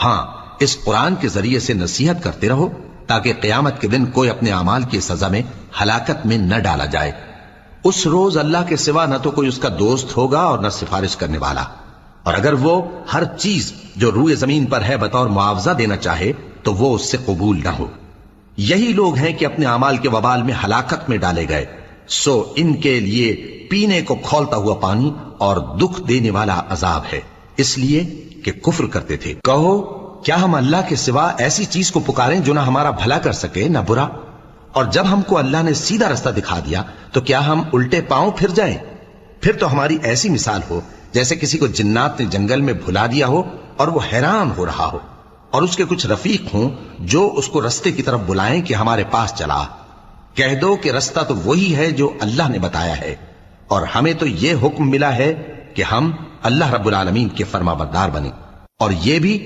ہاں اس قرآن کے ذریعے سے نصیحت کرتے رہو تاکہ قیامت کے دن کوئی اپنے اعمال کی سزا میں ہلاکت میں نہ ڈالا جائے۔ اس روز اللہ کے سوا نہ تو کوئی اس کا دوست ہوگا اور نہ سفارش کرنے والا، اور اگر وہ ہر چیز جو روئے زمین پر ہے بطور معاوضہ دینا چاہے تو وہ اس سے قبول نہ ہو۔ یہی لوگ ہیں کہ اپنے اعمال کے وبال میں ہلاکت میں ڈالے گئے، سو ان کے لیے پینے کو کھولتا ہوا پانی اور دکھ دینے والا عذاب ہے، اس لیے کہ کفر کرتے تھے۔ کہو کیا ہم اللہ کے سوا ایسی چیز کو پکاریں جو نہ ہمارا بھلا کر سکے نہ برا؟ اور جب ہم کو اللہ نے سیدھا رستہ دکھا دیا تو کیا ہم الٹے پاؤں پھر جائیں؟ پھر تو ہماری ایسی مثال ہو جیسے کسی کو جنات نے جنگل میں بھلا دیا ہو اور وہ حیران ہو رہا ہو، اور اس کے کچھ رفیق ہوں جو اس کو رستے کی طرف بلائیں کہ ہمارے پاس چلا۔ کہہ دو کہ رستہ تو وہی ہے جو اللہ نے بتایا ہے، اور ہمیں تو یہ حکم ملا ہے کہ ہم اللہ رب العالمین کے فرما بردار بنیں، اور یہ بھی